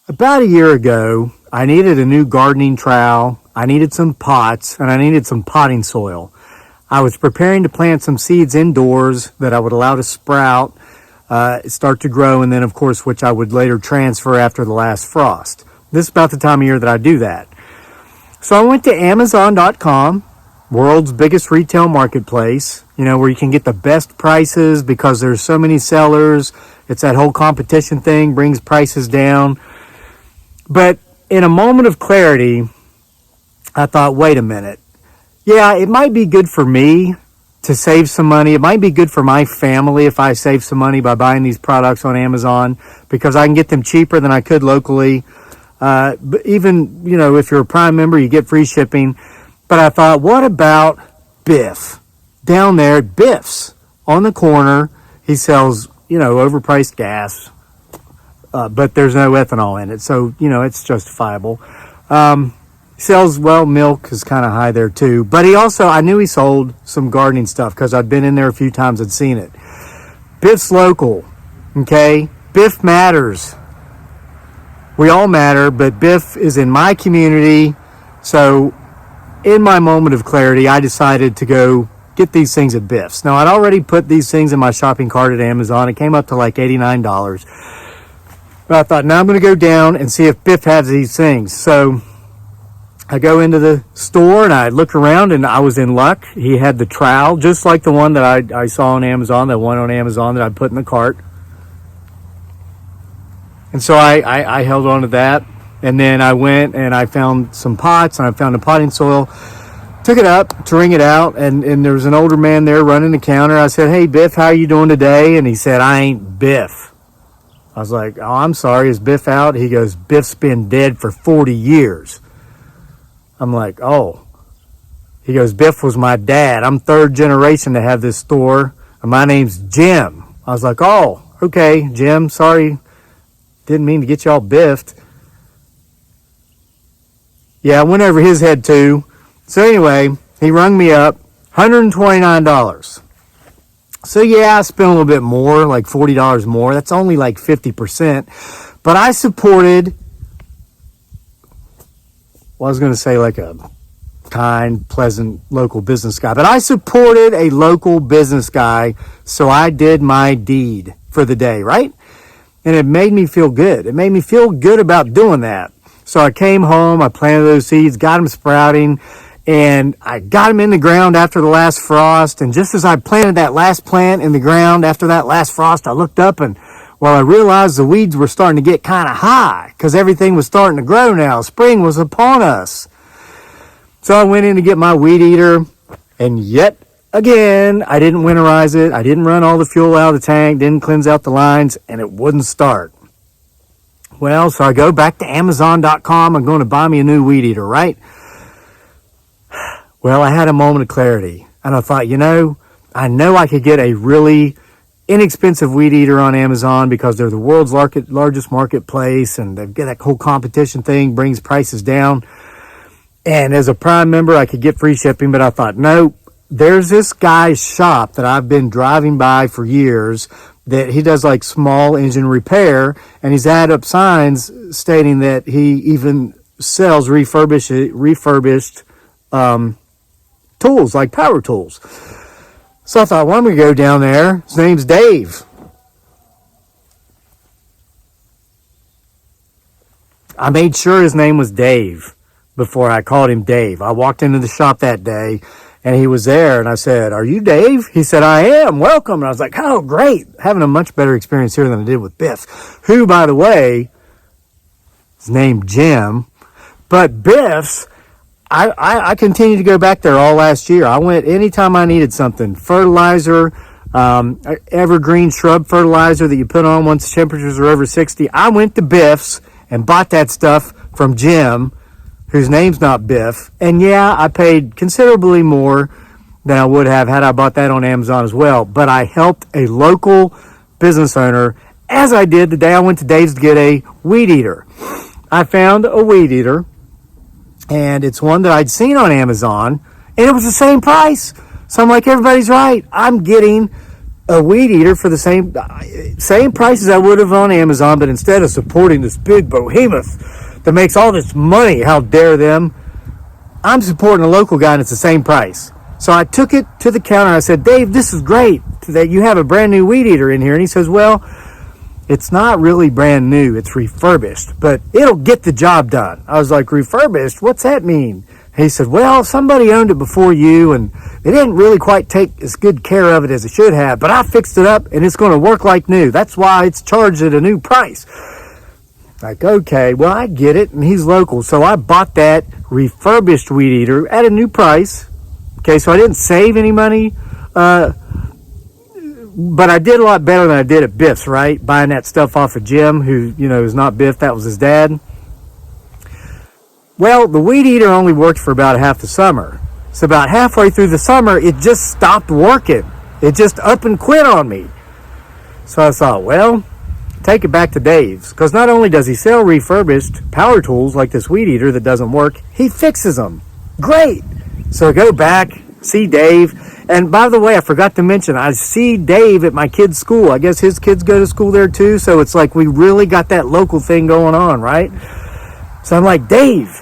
About a year ago, I needed a new gardening trowel, I needed some pots, and I needed some potting soil. I was preparing to plant some seeds indoors that I would allow to sprout, start to grow, and then, of course, which I would later transfer after the last frost. This is about the time of year that I do that. So I went to Amazon.com, world's biggest retail marketplace, where you can get the best prices because there's so many sellers. It's that whole competition thing, brings prices down. But in a moment of clarity, I thought, wait a minute. Yeah, it might be good for me to save some money. It might be good for my family if I save some money by buying these products on Amazon because I can get them cheaper than I could locally. But even, if you're a Prime member, you get free shipping. But I thought, what about Biff? Down there at Biff's on the corner, he sells, overpriced gas. But there's no ethanol in it, so, it's justifiable. Sells, milk is kind of high there too. But I knew he sold some gardening stuff because I'd been in there a few times and seen it. Biff's local, okay? Biff matters. We all matter, but Biff is in my community. So in my moment of clarity, I decided to go get these things at Biff's. Now, I'd already put these things in my shopping cart at Amazon. It came up to like $89. But I thought, now I'm going to go down and see if Biff has these things. So I go into the store and I look around and I was in luck. He had the trowel, just like the one that I saw on Amazon, that one on Amazon that I put in the cart. And so I held on to that. And then I went and I found some pots and I found a potting soil. Took it up to wring it out. And there was an older man there running the counter. I said, hey, Biff, how are you doing today? And he said, I ain't Biff. I was like, oh, I'm sorry, is Biff out? He goes, Biff's been dead for 40 years. I'm like, oh. He goes, Biff was my dad. I'm third generation to have this store. And my name's Jim. I was like, oh, okay, Jim, sorry. Didn't mean to get y'all biffed. Yeah, I went over his head too. So anyway, he rung me up, $129. So yeah, I spent a little bit more, like $40 more. That's only like 50%. But I supported, I was going to say like a kind, pleasant local business guy. But I supported a local business guy, so I did my deed for the day, right? And it made me feel good. It made me feel good about doing that. So I came home, I planted those seeds, got them sprouting, and I got them in the ground after the last frost. And just as I planted that last plant in the ground after that last frost, I looked up and, I realized the weeds were starting to get kind of high because everything was starting to grow now. Spring was upon us. So I went in to get my weed eater, and yet again, I didn't winterize it. I didn't run all the fuel out of the tank, didn't cleanse out the lines, and it wouldn't start. Well, so I go back to Amazon.com. I'm going to buy me a new weed eater, right? Well, I had a moment of clarity, and I thought, I know I could get a really inexpensive weed eater on Amazon because they're the world's largest marketplace, and they've got that whole competition thing, brings prices down. And as a Prime member, I could get free shipping, but I thought, no, there's this guy's shop that I've been driving by for years that he does like small engine repair, and he's had up signs stating that he even sells refurbished tools, like power tools. So I thought, well, I'm going to go down there. His name's Dave. I made sure his name was Dave before I called him Dave. I walked into the shop that day, and he was there, and I said, are you Dave? He said, I am. Welcome. And I was like, oh, great. Having a much better experience here than I did with Biff, who, by the way, is named Jim. But Biff's, I continued to go back there all last year. I went anytime I needed something. Fertilizer, evergreen shrub fertilizer that you put on once temperatures are over 60. I went to Biff's and bought that stuff from Jim, whose name's not Biff. And yeah, I paid considerably more than I would have had I bought that on Amazon as well. But I helped a local business owner, as I did the day I went to Dave's to get a weed eater. I found a weed eater, and it's one that I'd seen on Amazon, and it was the same price. So I'm like, everybody's right. I'm getting a weed eater for the same prices I would have on Amazon, but instead of supporting this big behemoth that makes all this money, how dare them, I'm supporting a local guy and it's the same price. So I took it to the counter and I said, Dave, this is great that you have a brand new weed eater in here. And he says, well, it's not really brand new, it's refurbished, but it'll get the job done. I was like, refurbished? What's that mean? He said, well, somebody owned it before you and they didn't really quite take as good care of it as it should have, but I fixed it up and it's going to work like new. That's why it's charged at a new price. Like, okay, well, I get it, and he's local. So I bought that refurbished weed eater at a new price. Okay, so I didn't save any money, but I did a lot better than I did at Biff's, right? Buying that stuff off of Jim, who, is not Biff, that was his dad. Well, the weed eater only worked for about half the summer. So about halfway through the summer, it just stopped working. It just up and quit on me. So I thought, well, take it back to Dave's. Because not only does he sell refurbished power tools like this weed eater that doesn't work, he fixes them. Great. So I go back, see Dave. And by the way, I forgot to mention, I see Dave at my kid's school. I guess his kids go to school there too. So it's like we really got that local thing going on, right? So I'm like, Dave,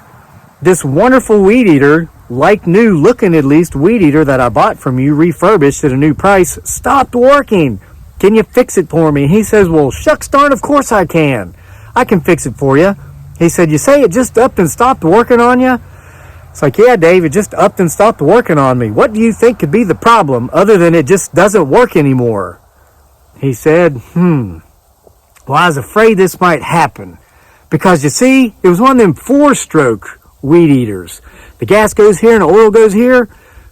this wonderful weed eater, like new looking at least weed eater that I bought from you, refurbished at a new price, stopped working. Can you fix it for me? And he says, well, shucks darn, of course I can. I can fix it for you. He said, you say it just upped and stopped working on you? It's like, yeah, Dave, it just upped and stopped working on me. What do you think could be the problem other than it just doesn't work anymore? He said, well, I was afraid this might happen. Because you see, it was one of them 4-stroke weed eaters. The gas goes here and the oil goes here.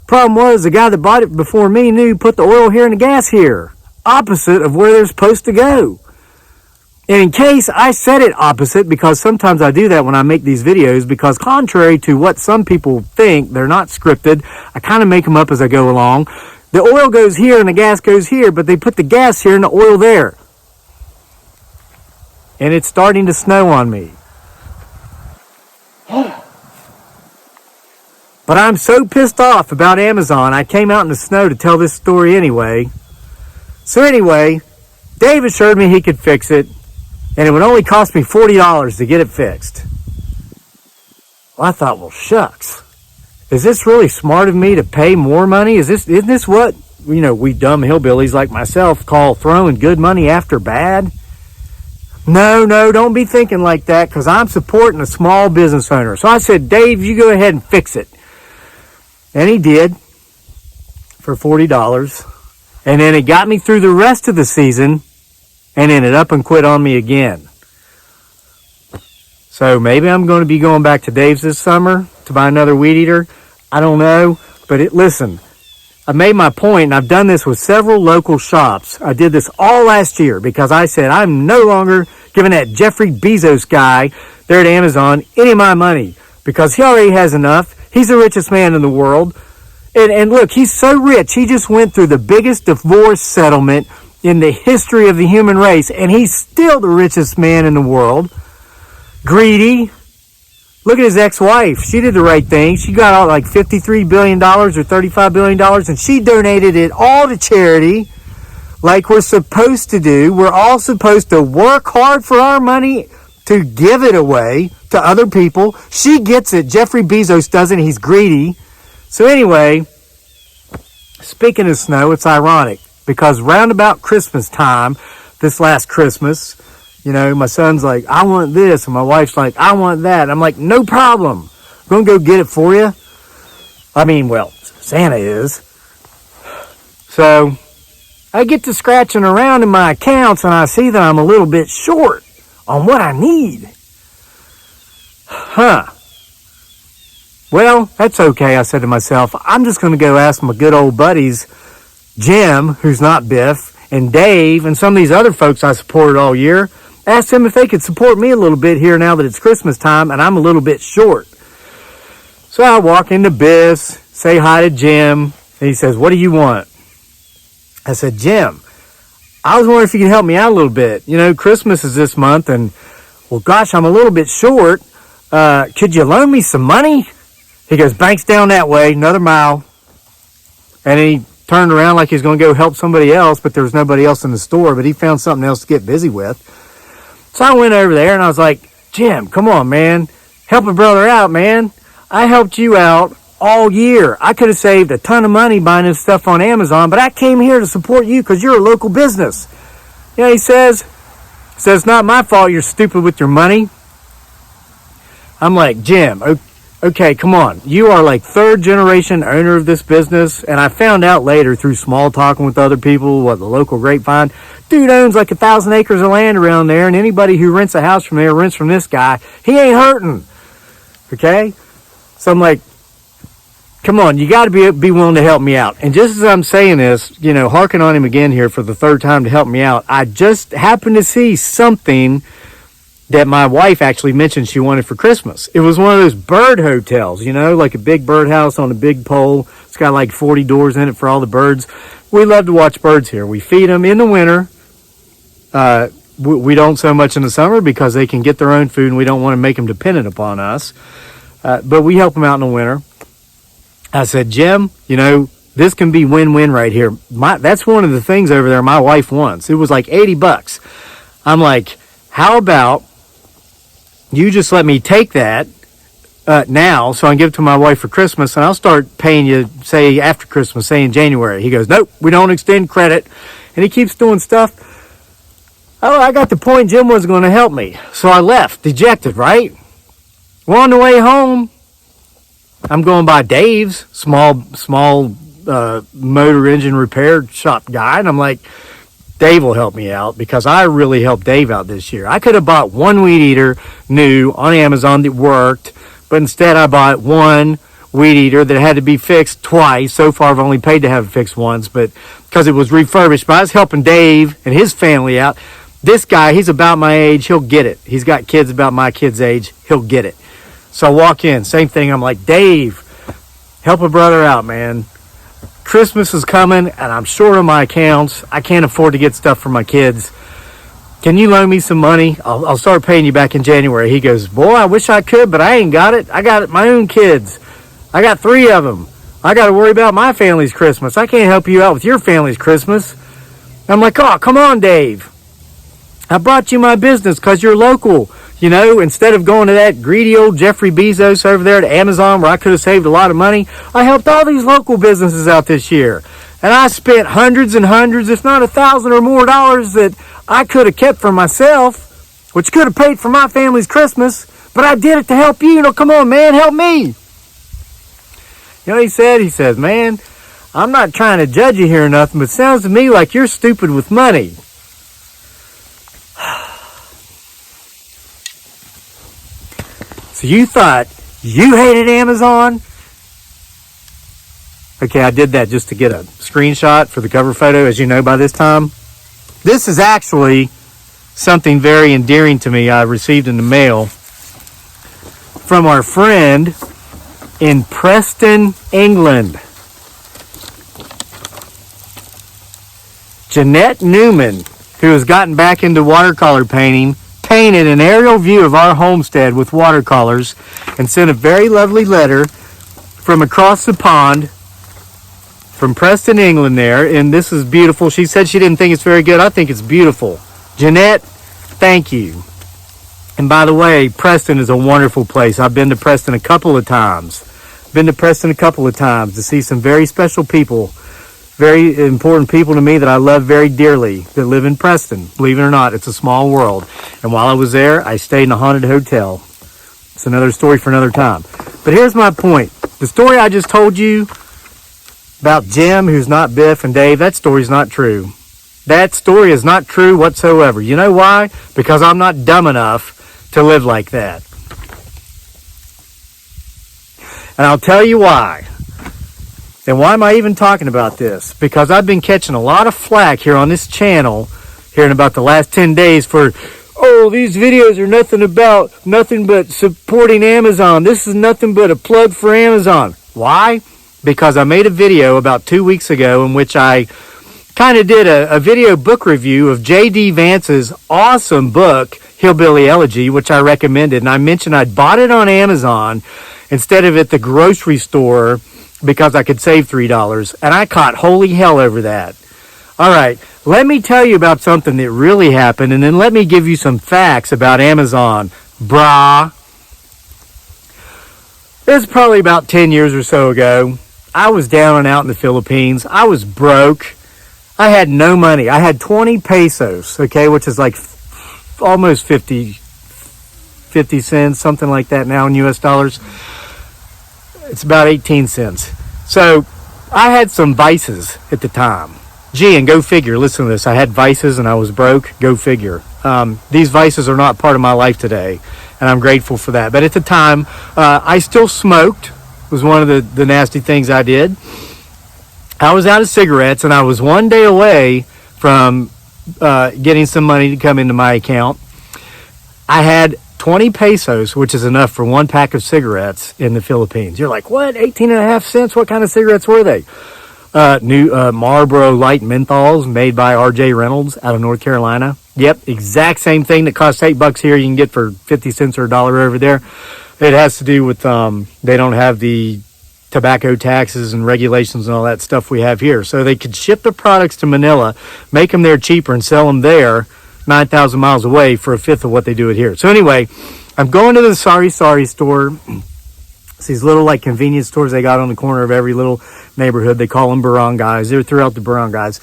Problem was, the guy that bought it before me knew put the oil here and the gas here. Opposite of where they're supposed to go. And in case I said it opposite, because sometimes I do that when I make these videos, because contrary to what some people think, they're not scripted. I kind of make them up as I go along. The oil goes here and the gas goes here, but they put the gas here and the oil there. And it's starting to snow on me. But I'm so pissed off about Amazon, I came out in the snow to tell this story anyway. So anyway, Dave assured me he could fix it, and it would only cost me $40 to get it fixed. Well, I thought, well, shucks. Is this really smart of me to pay more money? Isn't this what, we dumb hillbillies like myself call throwing good money after bad? No, don't be thinking like that, because I'm supporting a small business owner. So I said, Dave, you go ahead and fix it. And he did for $40. And then it got me through the rest of the season and ended up and quit on me again. So maybe I'm going to be going back to Dave's this summer to buy another weed eater. I don't know. But listen, I made my point, and I've done this with several local shops. I did this all last year because I said I'm no longer giving that Jeffrey Bezos guy there at Amazon any of my money because he already has enough. He's the richest man in the world. And look, he's so rich, he just went through the biggest divorce settlement in the history of the human race, and he's still the richest man in the world. Greedy. Look at his ex-wife. She did the right thing. She got out like $53 billion or $35 billion, and she donated it all to charity like we're supposed to do. We're all supposed to work hard for our money to give it away to other people. She gets it. Jeffrey Bezos doesn't. He's greedy. So anyway, speaking of snow, it's ironic because round about Christmas time, this last Christmas, my son's like, I want this. And my wife's like, I want that. And I'm like, no problem. I'm going to go get it for you. Santa is. So I get to scratching around in my accounts and I see that I'm a little bit short on what I need. Well, that's okay, I said to myself. I'm just going to go ask my good old buddies, Jim, who's not Biff, and Dave, and some of these other folks I supported all year. Ask them if they could support me a little bit here now that it's Christmas time and I'm a little bit short. So I walk into Biff's, say hi to Jim, and he says, what do you want? I said, Jim, I was wondering if you could help me out a little bit. Christmas is this month, and, well, gosh, I'm a little bit short. Could you loan me some money? He goes, bank's down that way, another mile. And he turned around like he was going to go help somebody else, but there was nobody else in the store, but he found something else to get busy with. So I went over there and I was like, Jim, come on, man. Help a brother out, man. I helped you out all year. I could have saved a ton of money buying this stuff on Amazon, but I came here to support you because you're a local business. You know, he says, it's not my fault you're stupid with your money. I'm like, Jim, okay, come on. You are like third generation owner of this business. And I found out later through small talking with other people, the local grapevine, dude owns like 1,000 acres of land around there. And anybody who rents a house from there rents from this guy. He ain't hurting. Okay. So I'm like, come on, you got to be willing to help me out. And just as I'm saying this, you know, harking on him again here for the third time to help me out, I just happened to see something that my wife actually mentioned she wanted for Christmas. It was one of those bird hotels, you know, like a big birdhouse on a big pole. It's got like 40 doors in it for all the birds. We love to watch birds here. We feed them in the winter. We don't so much in the summer because they can get their own food and we don't want to make them dependent upon us. But we help them out in the winter. I said, Jim, you know, this can be win-win right here. That's one of the things over there my wife wants. It was like $80. I'm like, how about you just let me take that now so I can give it to my wife for Christmas, and I'll start paying you, say, after Christmas, say in January. He goes, nope, we don't extend credit. And he keeps doing stuff. Oh, I got the point Jim wasn't going to help me. So I left, dejected, right? Well, on the way home, I'm going by Dave's, small motor engine repair shop guy, and I'm like, Dave will help me out because I really helped Dave out this year. I could have bought one weed eater new on Amazon that worked, but instead I bought one weed eater that had to be fixed twice. So far I've only paid to have it fixed once, but because it was refurbished. But I was helping Dave and his family out. This guy, he's about my age, he'll get it. He's got kids about my kid's age, he'll get it. So I walk in, same thing. I'm like, Dave, help a brother out, man. Christmas is coming, and I'm short on my accounts. I can't afford to get stuff for my kids. Can you loan me some money? I'll start paying you back in January. He goes, boy, I wish I could, but I ain't got it. I got my own kids. I got 3 of them. I got to worry about my family's Christmas. I can't help you out with your family's Christmas. I'm like, oh, come on, Dave. I brought you my business because you're local. You know, instead of going to that greedy old Jeffrey Bezos over there at Amazon where I could have saved a lot of money, I helped all these local businesses out this year. And I spent hundreds and hundreds, if not 1,000 or more dollars that I could have kept for myself, which could have paid for my family's Christmas, but I did it to help you. You know, come on, man, help me. You know what he said? He says, man, I'm not trying to judge you here or nothing, but it sounds to me like you're stupid with money. So you thought you hated Amazon? Okay, I did that just to get a screenshot for the cover photo, as you know by this time. This is actually something very endearing to me I received in the mail from our friend in Preston, England. Jeanette Newman, who has gotten back into watercolor painting, painted an aerial view of our homestead with watercolors and sent a very lovely letter from across the pond from Preston, England there. And this is beautiful. She said she didn't think it's very good. I think it's beautiful. Jeanette, thank you. And by the way, Preston is a wonderful place. I've been to Preston a couple of times. To see some very special people, very important people to me that I love very dearly that live in Preston. Believe it or not, it's a small world. And while I was there, I stayed in a haunted hotel. It's another story for another time. But here's my point. The story I just told you about Jim, who's not Biff, and Dave, that story's not true. That story is not true whatsoever. You know why? Because I'm not dumb enough to live like that. And I'll tell you why. And why am I even talking about this? Because I've been catching a lot of flack here on this channel here in about the last 10 days for, oh, these videos are nothing but supporting Amazon. This is nothing but a plug for Amazon. Why? Because I made a video about 2 weeks ago in which I kind of did a video book review of J.D. Vance's awesome book, Hillbilly Elegy, which I recommended. And I mentioned I'd bought it on Amazon instead of at the grocery store because I could save $3, and I caught holy hell over that. All right, let me tell you about something that really happened, and then let me give you some facts about Amazon. Brah. It was probably about 10 years or so ago. I was down and out in the Philippines. I was broke. I had no money. I had 20 pesos, okay, which is like almost 50 cents, something like that now in US dollars. It's about 18 cents. So I had some vices at the time. Gee, and go figure, listen to this. I had vices and I was broke. Go figure. These vices are not part of my life today, and I'm grateful for that. But at the time, I still smoked. It was one of the nasty things I did. I was out of cigarettes, and I was one day away from getting some money to come into my account. I had 20 pesos, which is enough for one pack of cigarettes in the Philippines. You're like, what? 18 and a half cents? What kind of cigarettes were they? New Marlboro Light Menthols made by R.J. Reynolds out of North Carolina. Yep, exact same thing that costs $8 here you can get for 50 cents or $1 over there. It has to do with they don't have the tobacco taxes and regulations and all that stuff we have here. So they could ship the products to Manila, make them there cheaper, and sell them there 9,000 miles away for a fifth of what they do it here. So anyway, I'm going to the Sari store. It's these little like convenience stores they got on the corner of every little neighborhood. They call them barangays. They're throughout the barangays.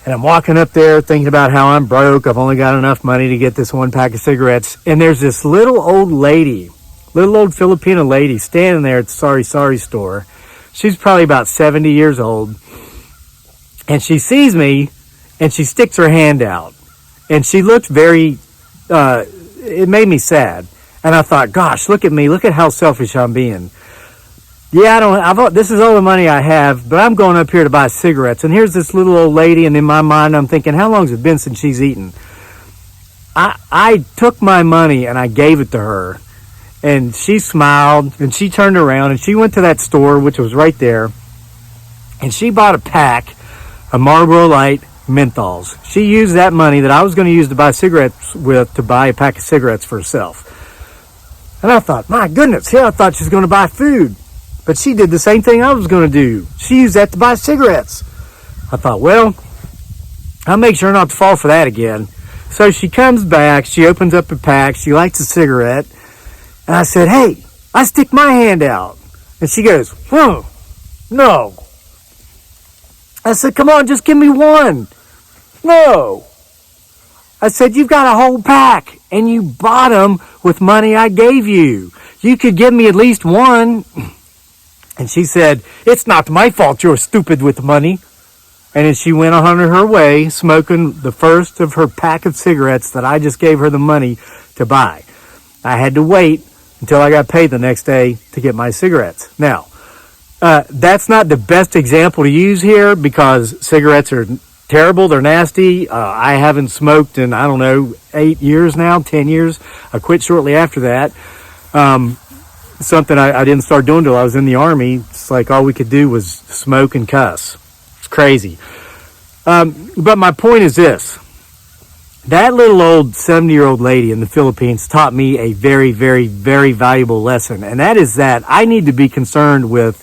And I'm walking up there thinking about how I'm broke. I've only got enough money to get this one pack of cigarettes. And there's this little old lady, little old Filipino lady standing there at the Sari store. She's probably about 70 years old. And she sees me and she sticks her hand out. And she looked very, it made me sad. And I thought, gosh, look at me. Look at how selfish I'm being. Yeah, this is all the money I have, but I'm going up here to buy cigarettes. And here's this little old lady, and in my mind, I'm thinking, how long has it been since she's eaten? I took my money and I gave it to her. And she smiled, and she turned around, and she went to that store, which was right there, and she bought a pack of Marlboro Light Menthols. She used that money that I was going to use to buy cigarettes with to buy a pack of cigarettes for herself. And I thought, my goodness, here I thought she was going to buy food. But she did the same thing I was going to do. She used that to buy cigarettes. I thought, well, I'll make sure not to fall for that again. So she comes back, she opens up a pack, she lights a cigarette, and I said, hey, I stick my hand out. And she goes, no. I said, come on, just give me one. No. I said, you've got a whole pack, and you bought them with money I gave you. You could give me at least one. And she said, it's not my fault you're stupid with money. And then she went on her way, smoking the first of her pack of cigarettes that I just gave her the money to buy. I had to wait until I got paid the next day to get my cigarettes. Now, that's not the best example to use here because cigarettes are terrible. They're nasty. I haven't smoked in, 8 years now, 10 years. I quit shortly after that. Something I didn't start doing till I was in the Army. It's like all we could do was smoke and cuss. It's crazy. But my point is this. That little old 70-year-old lady in the Philippines taught me a very, very, very valuable lesson. And that is that I need to be concerned with,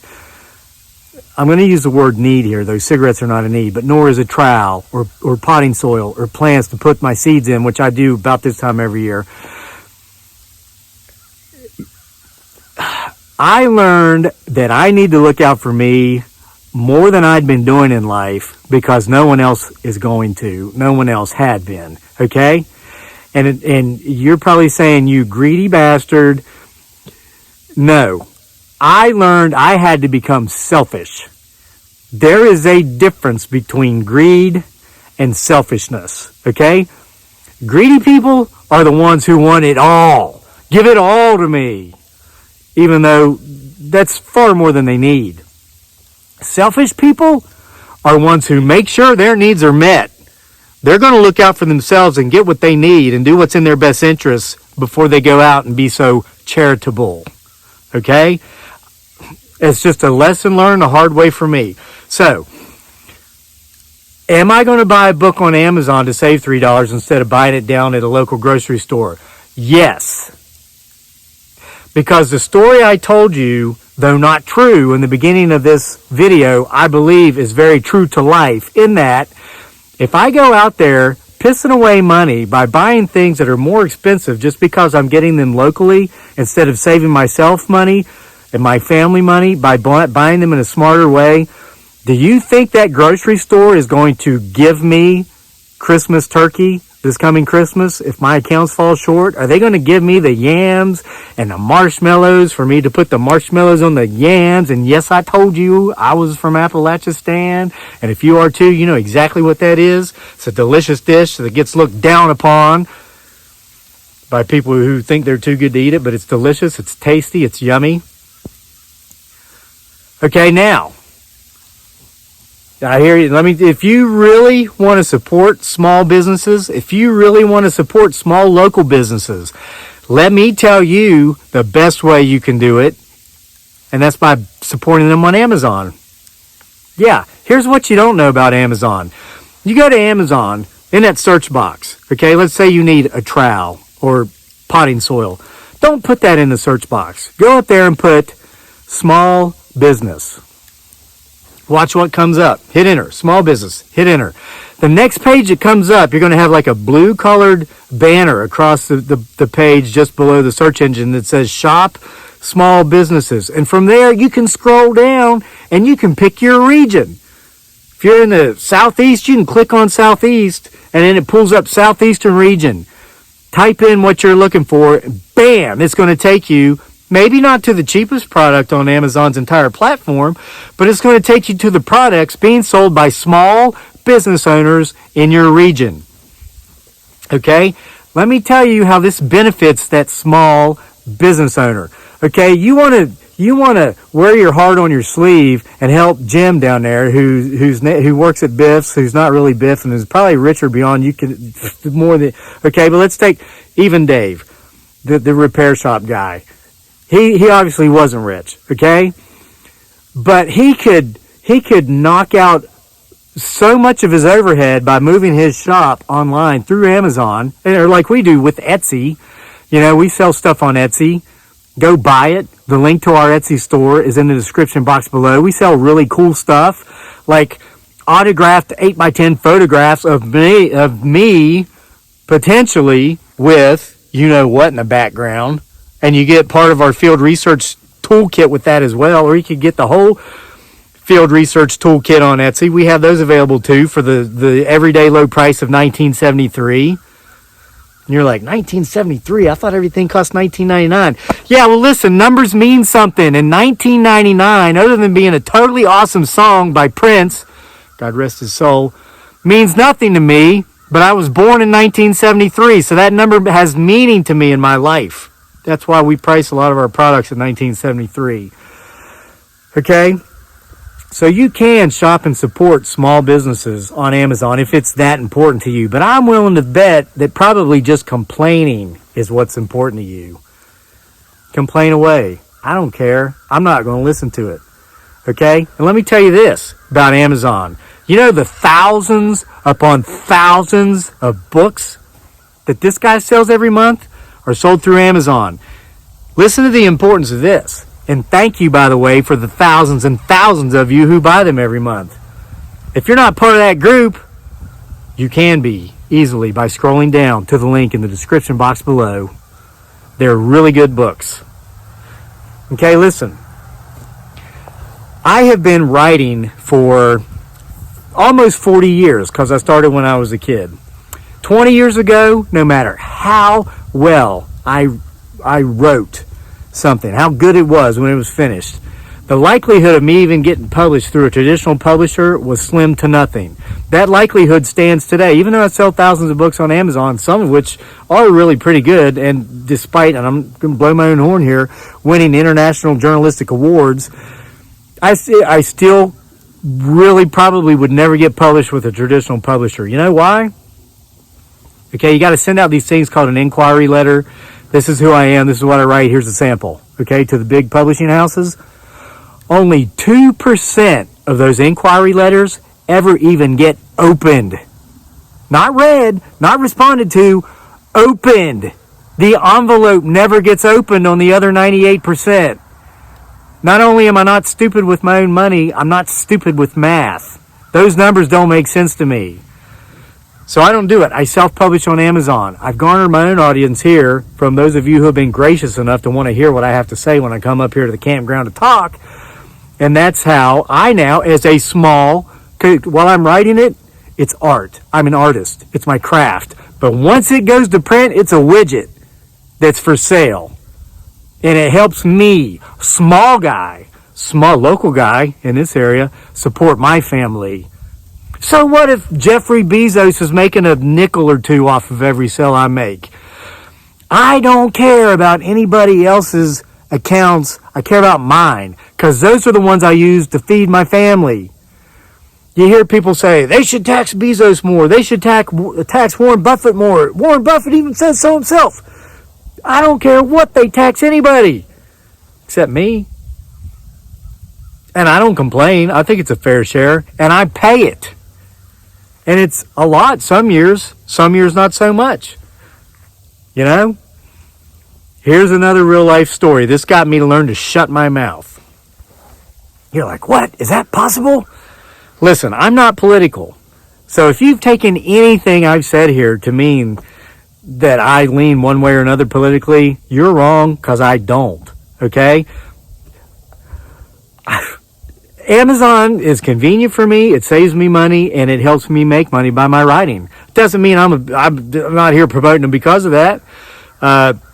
I'm going to use the word need here. Those cigarettes are not a need, but nor is a trowel or potting soil or plants to put my seeds in, which I do about this time every year. I learned that I need to look out for me more than I'd been doing in life because no one else is going to. No one else had been. Okay? And you're probably saying, you greedy bastard. No. I learned I had to become selfish. There is a difference between greed and selfishness. Okay? Greedy people are the ones who want it all. Give it all to me. Even though that's far more than they need. Selfish people are ones who make sure their needs are met. They're going to look out for themselves and get what they need and do what's in their best interests before they go out and be so charitable. Okay? It's just a lesson learned the hard way for me. So, am I going to buy a book on Amazon to save $3 instead of buying it down at a local grocery store? Yes. Because the story I told you though not true in the beginning of this video, I believe is very true to life, in that if I go out there pissing away money by buying things that are more expensive just because I'm getting them locally, instead of saving myself money and my family money by buying them in a smarter way, do you think that grocery store is going to give me Christmas turkey this coming Christmas if my accounts fall short? Are they going to give me the yams and the marshmallows for me to put the marshmallows on the yams? And yes, I told you I was from Appalachian, and if you are too, you know exactly what that is. It's a delicious dish that gets looked down upon by people who think they're too good to eat it, but it's delicious, it's tasty, it's yummy. Okay, now, I hear you. If you really want to support small businesses, if you really want to support small local businesses, let me tell you the best way you can do it, and that's by supporting them on Amazon. Yeah, here's what you don't know about Amazon. You go to Amazon, in that search box, okay, let's say you need a trowel or potting soil. Don't put that in the search box. Go up there and put small business. Watch what comes up. Hit enter. Small business. Hit enter. The next page that comes up, you're going to have like a blue colored banner across the page just below the search engine that says shop small businesses. And from there, you can scroll down and you can pick your region. If you're in the Southeast, you can click on Southeast and then it pulls up Southeastern region. Type in what you're looking for. Bam! It's going to take you maybe not to the cheapest product on Amazon's entire platform, but it's going to take you to the products being sold by small business owners in your region. Okay? Let me tell you how this benefits that small business owner. Okay? You want to wear your heart on your sleeve and help Jim down there who works at Biff's, who's not really Biff and is probably richer beyond you can more than. Okay, but let's take even Dave, the repair shop guy. He obviously wasn't rich, okay? But he could knock out so much of his overhead by moving his shop online through Amazon, or like we do with Etsy. You know, we sell stuff on Etsy. Go buy it. The link to our Etsy store is in the description box below. We sell really cool stuff, like autographed 8x10 photographs of me potentially with you know what in the background. And you get part of our field research toolkit with that as well, or you could get the whole field research toolkit on Etsy. We have those available too for the everyday low price of $19.73. And you're like, $19.73? I thought everything cost $19.99. Yeah, well, listen, numbers mean something. And $19.99, other than being a totally awesome song by Prince, God rest his soul, means nothing to me. But I was born in 1973, so that number has meaning to me in my life. That's why we price a lot of our products in 1973. Okay? So you can shop and support small businesses on Amazon if it's that important to you. But I'm willing to bet that probably just complaining is what's important to you. Complain away. I don't care. I'm not going to listen to it. Okay? And let me tell you this about Amazon. You know the thousands upon thousands of books that this guy sells every month are sold through Amazon. Listen to the importance of this. And thank you, by the way, for the thousands and thousands of you who buy them every month. If you're not part of that group, you can be easily by scrolling down to the link in the description box below. They're really good books. Okay, listen. I have been writing for almost 40 years because I started when I was a kid. 20 years ago, no matter how well I wrote something, how good it was when it was finished, the likelihood of me even getting published through a traditional publisher was slim to nothing. That likelihood stands today, even though I sell thousands of books on Amazon, some of which are really pretty good, and despite, and I'm going to blow my own horn here, winning international journalistic awards, I still really probably would never get published with a traditional publisher. You know why? Okay, you got to send out these things called an inquiry letter. This is who I am. This is what I write. Here's a sample. Okay, to the big publishing houses. Only 2% of those inquiry letters ever even get opened. Not read, not responded to, opened. The envelope never gets opened on the other 98%. Not only am I not stupid with my own money, I'm not stupid with math. Those numbers don't make sense to me. So I don't do it. I self-publish on Amazon. I've garnered my own audience here from those of you who have been gracious enough to want to hear what I have to say when I come up here to the campground to talk. And that's how I now, as a small, while I'm writing it, it's art. I'm an artist. It's my craft. But once it goes to print, it's a widget that's for sale. And it helps me, small local guy in this area, support my family. So what if Jeffrey Bezos is making a nickel or two off of every sale I make? I don't care about anybody else's accounts. I care about mine, because those are the ones I use to feed my family. You hear people say, they should tax Bezos more. They should tax Warren Buffett more. Warren Buffett even says so himself. I don't care what they tax anybody, except me. And I don't complain. I think it's a fair share, and I pay it. And it's a lot some years not so much. You know? Here's another real life story. This got me to learn to shut my mouth. You're like, what? Is that possible? Listen, I'm not political. So if you've taken anything I've said here to mean that I lean one way or another politically, you're wrong, because I don't. Okay? Amazon is convenient for me. It saves me money, and it helps me make money by my writing. Doesn't mean I'm not here promoting them because of that.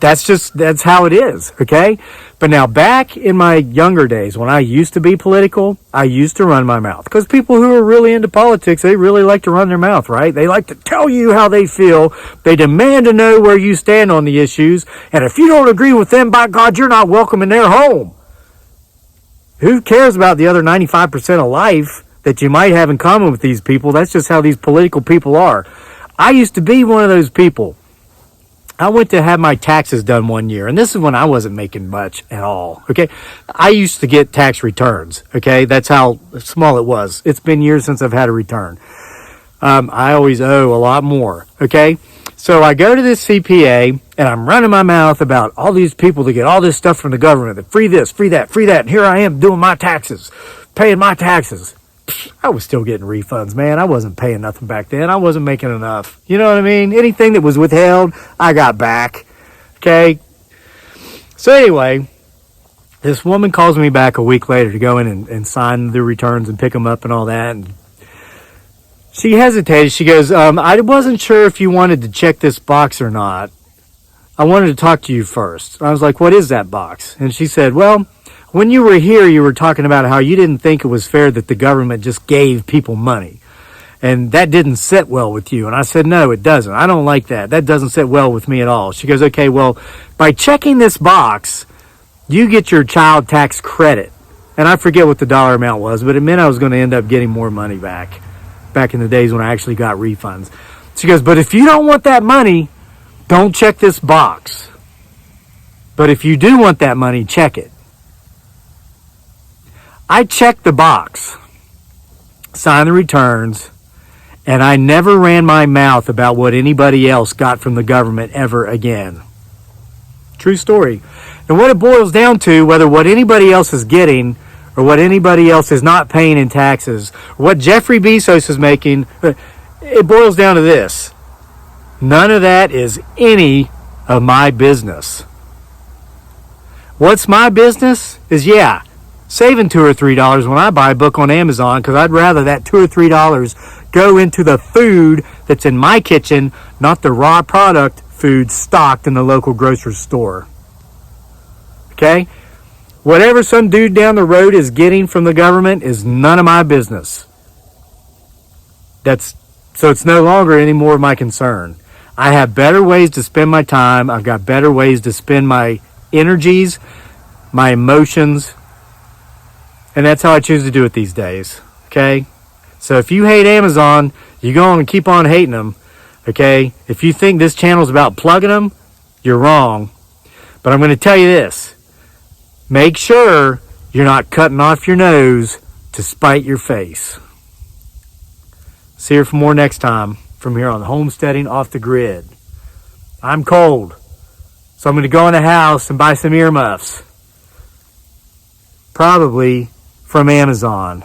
That's how it is. Okay. But now, back in my younger days, when I used to be political, I used to run my mouth, because people who are really into politics, they really like to run their mouth, right? They like to tell you how they feel. They demand to know where you stand on the issues. And if you don't agree with them, by God, you're not welcome in their home. Who cares about the other 95% of life that you might have in common with these people? That's just how these political people are. I used to be one of those people. I went to have my taxes done one year, and this is when I wasn't making much at all, okay? I used to get tax returns, okay? That's how small it was. It's been years since I've had a return. I always owe a lot more, okay? So I go to this CPA, and I'm running my mouth about all these people that get all this stuff from the government, that free this, free that, and here I am doing my taxes, paying my taxes. I was still getting refunds, man. I wasn't paying nothing back then. I wasn't making enough. You know what I mean? Anything that was withheld, I got back. Okay? So anyway, this woman calls me back a week later to go in and sign the returns and pick them up and all that. And she hesitated. She goes, I wasn't sure if you wanted to check this box or not. I wanted to talk to you first. I was like, what is that box? And she said, well, when you were here, you were talking about how you didn't think it was fair that the government just gave people money. And that didn't sit well with you. And I said, no, it doesn't. I don't like that. That doesn't sit well with me at all. She goes, okay, well, by checking this box, you get your child tax credit. And I forget what the dollar amount was, but it meant I was going to end up getting more money back in the days when I actually got refunds. She goes, but if you don't want that money, don't check this box. But if you do want that money, check it. I checked the box, signed the returns, and I never ran my mouth about what anybody else got from the government ever again. True story. And what it boils down to, whether what anybody else is getting or what anybody else is not paying in taxes, or what Jeffrey Bezos is making, it boils down to this. None of that is any of my business. What's my business is, saving $2 or $3 when I buy a book on Amazon, because I'd rather that $2 or $3 go into the food that's in my kitchen, not the raw product food stocked in the local grocery store. Okay? Whatever some dude down the road is getting from the government is none of my business. So it's no longer any more of my concern. I have better ways to spend my time. I've got better ways to spend my energies, my emotions, and that's how I choose to do it these days, okay? So if you hate Amazon, you go on and keep on hating them, okay? If you think this channel is about plugging them, you're wrong. But I'm going to tell you this. Make sure you're not cutting off your nose to spite your face. See you for more next time from here on Homesteading Off the Grid. I'm cold, so I'm going to go in the house and buy some earmuffs. probably from Amazon.